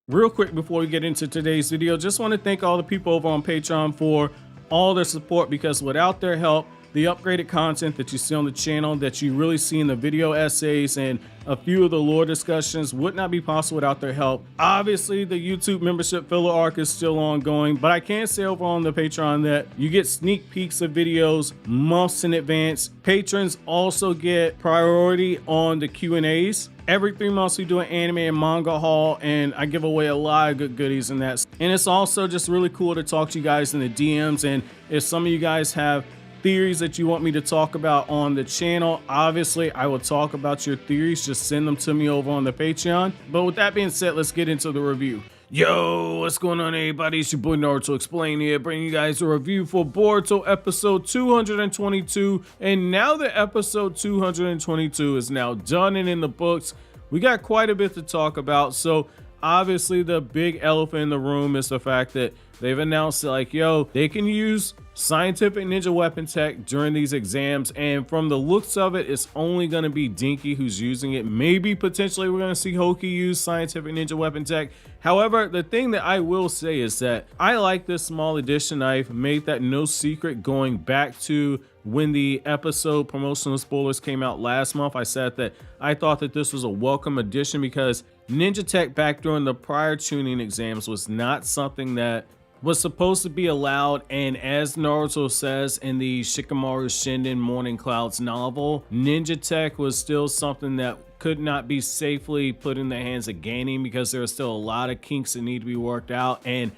Real quick before we get into today's video, just want to thank all the people over on Patreon for all their support, because without their help, the upgraded content that you see on the channel, that you really see in the video essays and a few of the lore discussions, would not be possible without their help. Obviously, the YouTube membership filler arc is still ongoing, but I can say over on the Patreon that you get sneak peeks of videos months in advance. Patrons also get priority on the Q&As. Every 3 months we do an anime and manga haul, and I give away a lot of good goodies in that. And it's also just really cool to talk to you guys in the DMs, and if some of you guys have theories that you want me to talk about on the channel, obviously I will talk about your theories. Just send them to me over on the Patreon. But with that being said, let's get into the review. Yo, what's going on, everybody? It's your boy Naruto Explain here, bringing you guys a review for Boruto episode 222. And now that episode 222 is now done and in the books, we got quite a bit to talk about. So obviously the big elephant in the room is the fact that they've announced that, like, yo, they can use scientific ninja weapon tech during these exams, and from the looks of it, it's only going to be Dinky who's using it. Maybe potentially we're going to see Hoki use scientific ninja weapon tech. However, the thing that I will say is that I like this small addition. I've made that no secret going back to when the episode promotional spoilers came out last month. I said that I thought that this was a welcome addition, because ninja tech back during the prior Chunin exams was not something that was supposed to be allowed. And as Naruto says in the Shikamaru Shinden Morning Clouds novel, ninja tech was still something that could not be safely put in the hands of Genin, because there are still a lot of kinks that need to be worked out. And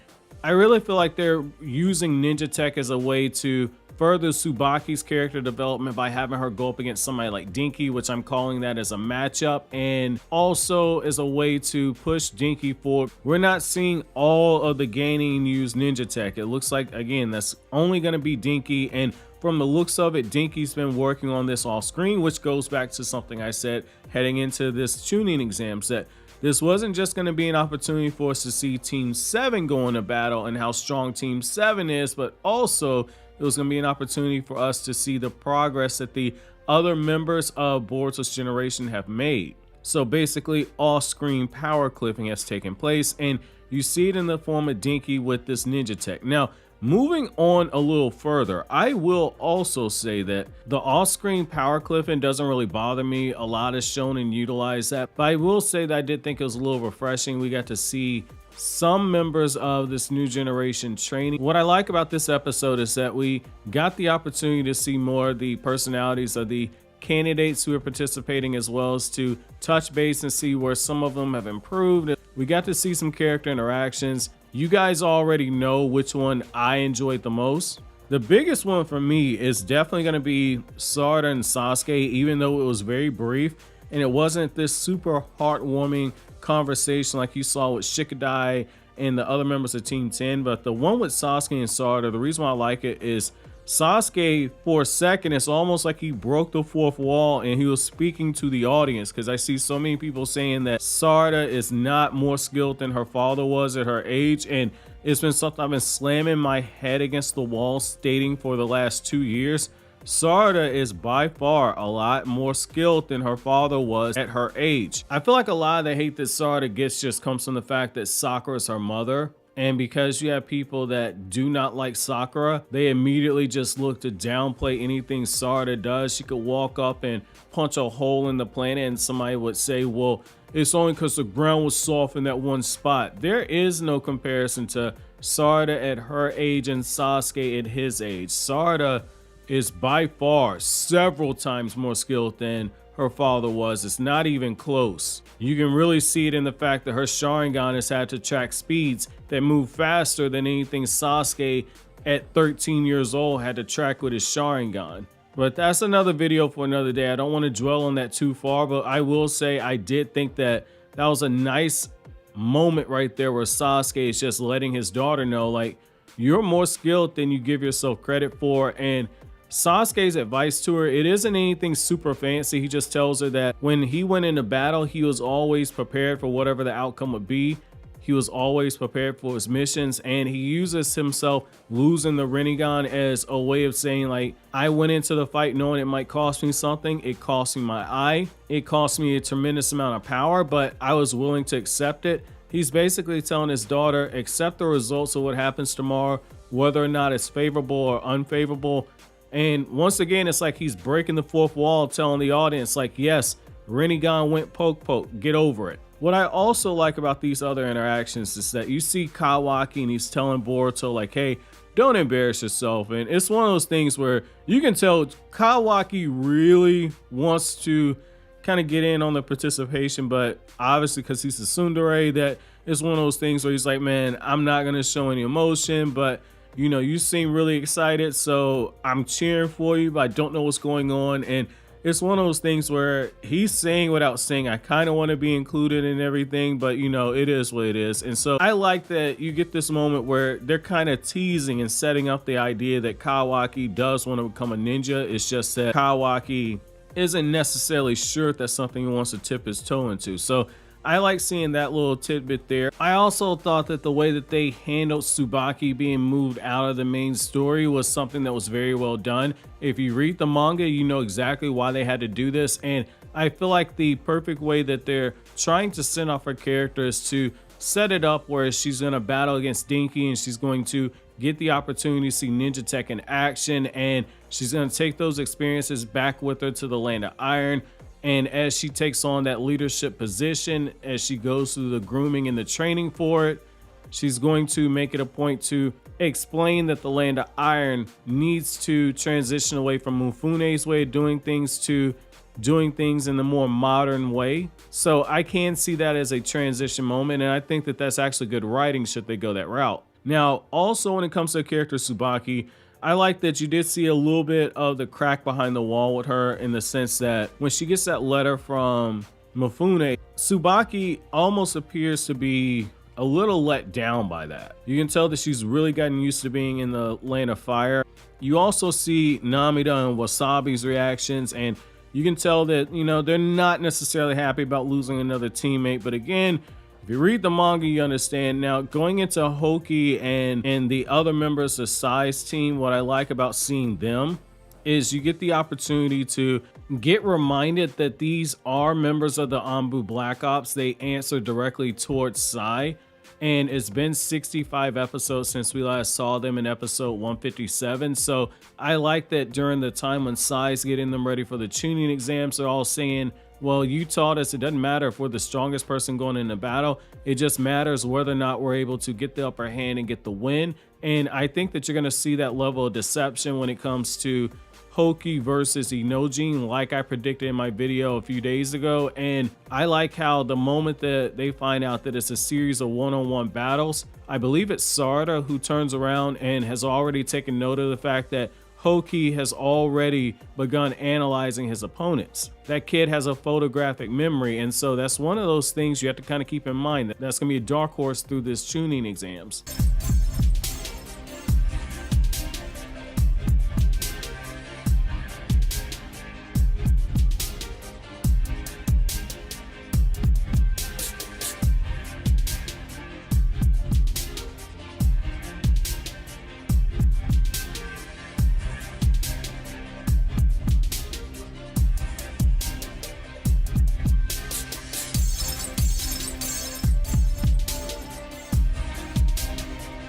I really feel like they're using ninja tech as a way to further Tsubaki's character development by having her go up against somebody like Dinky, which I'm calling that as a matchup, and also as a way to push Dinky forward. We're not seeing all of the Genin use ninja tech. It looks like, again, that's only going to be Dinky, and from the looks of it, Dinky's been working on this off screen, which goes back to something I said heading into this Chunin exams, that this wasn't just going to be an opportunity for us to see Team 7 go into battle and how strong Team 7 is, but also it was going to be an opportunity for us to see the progress that the other members of Boruto's generation have made. So basically, off-screen power clipping has taken place, and you see it in the form of Dinky with this ninja tech. Now, moving on a little further, I will also say that the off-screen power clipping doesn't really bother me. A lot is shown and utilize that, but I will say that I did think it was a little refreshing. We got to see some members of this new generation training. What I like about this episode is that we got the opportunity to see more of the personalities of the candidates who are participating, as well as to touch base and see where some of them have improved. We got to see some character interactions. You guys already know which one I enjoyed the most. The biggest one for me is definitely going to be Sarada and Sasuke, even though it was very brief and it wasn't this super heartwarming conversation like you saw with Shikadai and the other members of Team 10. But the one with Sasuke and Sarada, the reason why I like it is Sasuke, for a second, it's almost like he broke the fourth wall and he was speaking to the audience, because I see so many people saying that Sarada is not more skilled than her father was at her age, and it's been something I've been slamming my head against the wall stating for the last 2 years. Sarada is by far a lot more skilled than her father was at her age. I feel like a lot of the hate that Sarada gets just comes from the fact that Sakura is her mother. And because you have people that do not like Sakura, they immediately just look to downplay anything Sarada does. She could walk up and punch a hole in the planet and somebody would say, well, it's only because the ground was soft in that one spot. There is no comparison to Sarada at her age and Sasuke at his age. Sarada is by far several times more skilled than her father was. It's not even close. You can really see it in the fact that her Sharingan has had to track speeds that move faster than anything Sasuke at 13 years old had to track with his Sharingan. But that's another video for another day. I don't want to dwell on that too far, but I will say I did think that that was a nice moment right there where Sasuke is just letting his daughter know, like, you're more skilled than you give yourself credit for. And Sasuke's advice to her, it isn't anything super fancy. He just tells her that when he went into battle, he was always prepared for whatever the outcome would be. He was always prepared for his missions, and he uses himself losing the Rinnegan as a way of saying, like, I went into the fight knowing it might cost me something. It cost me my eye. It cost me a tremendous amount of power, but I was willing to accept it He's basically telling his daughter, accept the results of what happens tomorrow, whether or not it's favorable or unfavorable. And once again, it's like he's breaking the fourth wall, telling the audience, like, yes, Rinnegan went poke poke, get over it. What I also like about these other interactions is that you see Kawaki and he's telling Boruto, like, hey, don't embarrass yourself. And it's one of those things where you can tell Kawaki really wants to kind of get in on the participation, but obviously because he's a tsundere, that is one of those things where he's like, man, I'm not going to show any emotion, but you know, you seem really excited, so I'm cheering for you, but I don't know what's going on. And it's one of those things where he's saying without saying, I kind of want to be included in everything, but you know, it is what it is. And so I like that you get this moment where they're kind of teasing and setting up the idea that Kawaki does want to become a ninja. It's just that Kawaki isn't necessarily sure if that's something he wants to tip his toe into. So I like seeing that little tidbit there. I also thought that the way that they handled Tsubaki being moved out of the main story was something that was very well done. If you read the manga, you know exactly why they had to do this. And I feel like the perfect way that they're trying to send off her character is to set it up where she's going to battle against Dinky and she's going to get the opportunity to see ninja tech in action, and she's going to take those experiences back with her to the land of iron. And as she takes on that leadership position, as she goes through the grooming and the training for it, she's going to make it a point to explain that the land of iron needs to transition away from Mufune's way of doing things to doing things in the more modern way. So I can see that as a transition moment, and I think that that's actually good writing should they go that route. Now, also when it comes to the character Tsubaki, I like that you did see a little bit of the crack behind the wall with her, in the sense that when she gets that letter from Mifune, Tsubaki almost appears to be a little let down by that. You can tell that she's really gotten used to being in the land of fire. You also see Namida and Wasabi's reactions, and you can tell that, you know, they're not necessarily happy about losing another teammate. But again, if you read the manga, you understand. Now, going into Hoki and the other members of Sai's team, what I like about seeing them is you get the opportunity to get reminded that these are members of the Anbu Black Ops. They answer directly towards Sai. And it's been 65 episodes since we last saw them in episode 157. So I like that during the time when Sai's getting them ready for the Chunin exams, they're all saying, well, you taught us it doesn't matter if we're the strongest person going into battle. It just matters whether or not we're able to get the upper hand and get the win. And I think that you're going to see that level of deception when it comes to Hoki versus Inojin, like I predicted in my video a few days ago. And I like how the moment that they find out that it's a series of one-on-one battles, I believe it's Sarada who turns around and has already taken note of the fact that Hoki has already begun analyzing his opponents. That kid has a photographic memory, and so that's one of those things you have to kind of keep in mind. That's going to be a dark horse through this Chunin exams.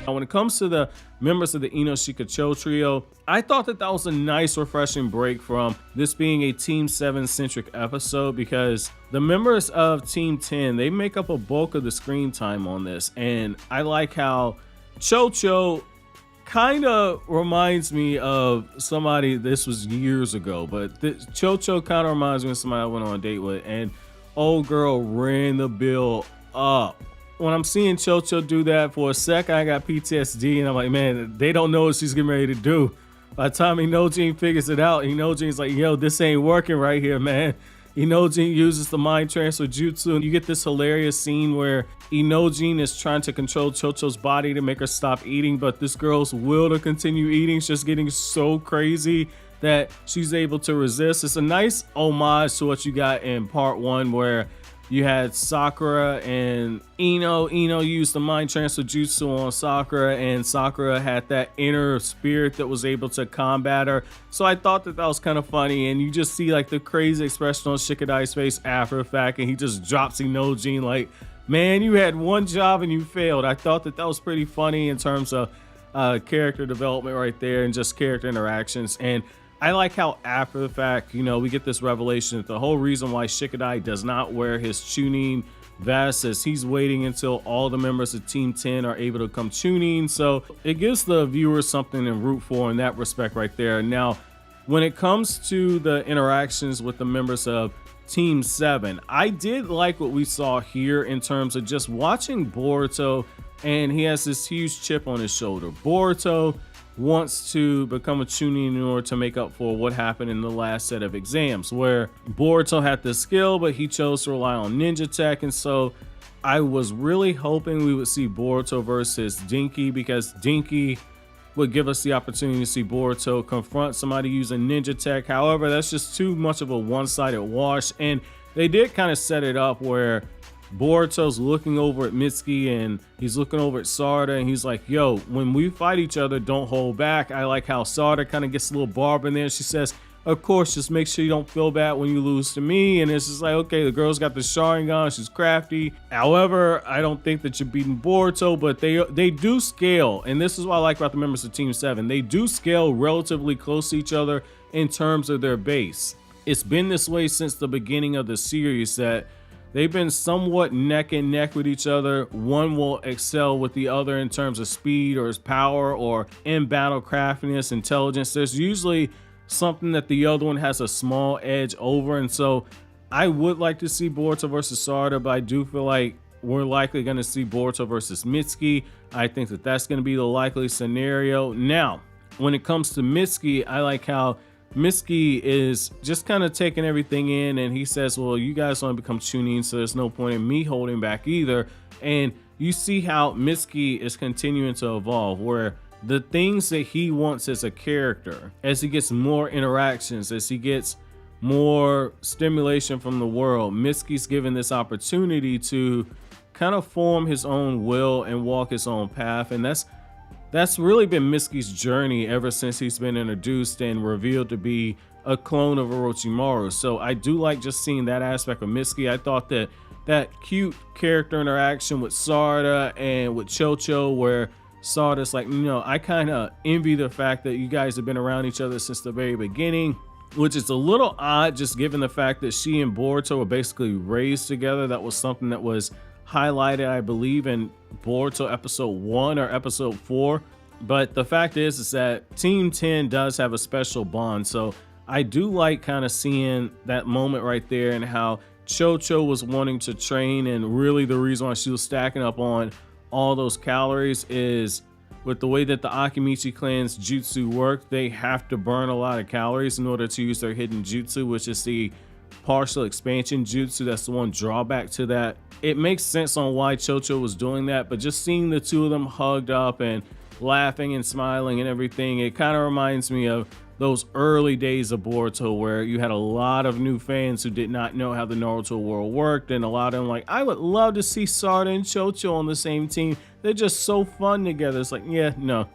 When it comes to the members of the Inoshika-cho trio, I thought that that was a nice refreshing break from this being a Team 7 centric episode, because the members of Team 10, they make up a bulk of the screen time on this. And I like how Cho kind of reminds me of somebody, this was years ago, but Cho kind of reminds me of somebody I went on a date with, and old girl ran the bill up. When I'm seeing Cho do that for a second, I got PTSD, and I'm like, man, they don't know what she's getting ready to do. By the time Inojin figures it out, Inojin's like, yo, this ain't working right here, man. Inojin uses the mind transfer jutsu, and you get this hilarious scene where Inojin is trying to control Cho's body to make her stop eating, but this girl's will to continue eating is just getting so crazy that she's able to resist. It's a nice homage to what you got in part 1, where you had Sakura and Ino. Ino used the mind transfer jutsu on Sakura, and Sakura had that inner spirit that was able to combat her. So I thought that that was kind of funny, and you just see like the crazy expression on Shikadai's face after the fact, and he just drops Inojin like man, you had one job and you failed. I thought that was pretty funny in terms of character development right there and just character interactions. And I like how after the fact, you know, we get this revelation that the whole reason why Shikadai does not wear his Chunin vest is he's waiting until all the members of Team 10 are able to come Chunin. So it gives the viewers something to root for in that respect right there. Now, when it comes to the interactions with the members of Team 7, I did like what we saw here in terms of just watching Boruto, and he has this huge chip on his shoulder. Boruto wants to become a Chunin in order to make up for what happened in the last set of exams, where Boruto had the skill, but he chose to rely on ninja tech. And so I was really hoping we would see Boruto versus Dinky, because Dinky would give us the opportunity to see Boruto confront somebody using ninja tech. However, that's just too much of a one-sided wash, and they did kind of set it up where Boruto's looking over at Mitsuki and he's looking over at Sarada, and he's like, yo, when we fight each other, don't hold back. I like how Sarada kind of gets a little barb in there. She says, of course, just make sure you don't feel bad when you lose to me. And it's just like, okay, the girl's got the Sharingan, she's crafty. However, I don't think that you're beating Boruto, but they do scale. And this is what I like about the members of Team 7. They do scale relatively close to each other in terms of their base. It's been this way since the beginning of the series, that they've been somewhat neck and neck with each other. One will excel with the other in terms of speed or his power or in battle craftiness, intelligence. There's usually something that the other one has a small edge over. And so I would like to see Boruto versus Sarada, but I do feel like we're likely going to see Boruto versus Mitsuki. I think that that's going to be the likely scenario. Now, when it comes to Mitsuki, I like how Mitsuki is just kind of taking everything in, and he says, well, you guys want to become Chunin, so there's no point in me holding back either. And you see how Mitsuki is continuing to evolve, where the things that he wants as a character, as he gets more interactions, as he gets more stimulation from the world, Mitsuki's given this opportunity to kind of form his own will and walk his own path. And that's really been Mitsuki's journey ever since he's been introduced and revealed to be a clone of Orochimaru. So I do like just seeing that aspect of Mitsuki. I thought that that cute character interaction with Sarada and with Chocho, where Sarada's like, you know, I kind of envy the fact that you guys have been around each other since the very beginning, which is a little odd just given the fact that she and Boruto were basically raised together. That was something that was highlighted, I believe, in Boruto episode 1 or episode 4. But the fact is that Team 10 does have a special bond. So I do like kind of seeing that moment right there, and how Chocho was wanting to train, and really the reason why she was stacking up on all those calories is with the way that the Akimichi clan's jutsu work, they have to burn a lot of calories in order to use their hidden jutsu, which is the partial expansion jutsu. That's the one drawback to that. It makes sense on why Chocho was doing that, but just seeing the two of them hugged up and laughing and smiling and everything, it kind of reminds me of those early days of Boruto, where you had a lot of new fans who did not know how the Naruto world worked, and a lot of them like, I would love to see Sarada and Chocho on the same team. They're just so fun together. It's like, yeah, no,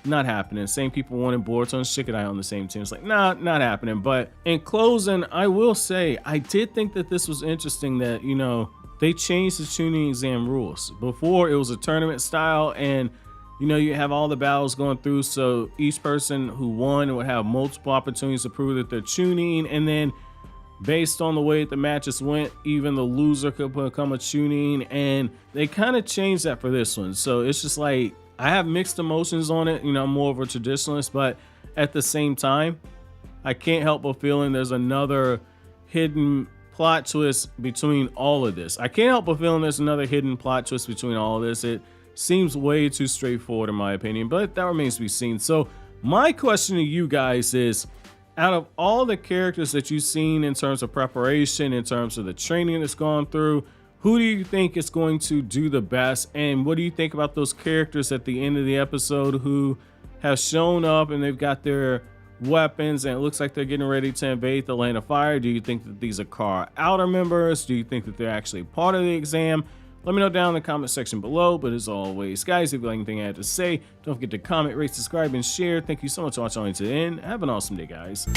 not happening. Same people wanted Boruto and Shikadai on the same team. It's like, nah, not happening. But in closing, I will say, I did think that this was interesting that, you know, they changed the Chunin exam rules. Before, it was a tournament style, and you know, you have all the battles going through, so each person who won would have multiple opportunities to prove that they're Chunin, and then based on the way the matches went, even the loser could become a Chunin. And they kind of changed that for this one. So it's just like, I have mixed emotions on it. You know, I'm more of a traditionalist, but at the same time, I can't help but feeling there's another hidden plot twist between all of this. I can't help but feeling there's another hidden plot twist between all of this. It seems way too straightforward in my opinion, but that remains to be seen. So my question to you guys is, out of all the characters that you've seen in terms of preparation, in terms of the training that's gone through, who do you think is going to do the best? And what do you think about those characters at the end of the episode who have shown up and they've got their weapons and it looks like they're getting ready to invade the Land of Fire? Do you think that these are Car Outer members? Do you think that they're actually part of the exam? Let me know down in the comment section below. But as always, guys, if you like anything I had to say, don't forget to comment, rate, subscribe, and share. Thank you so much for watching all the way to the end. Have an awesome day, guys.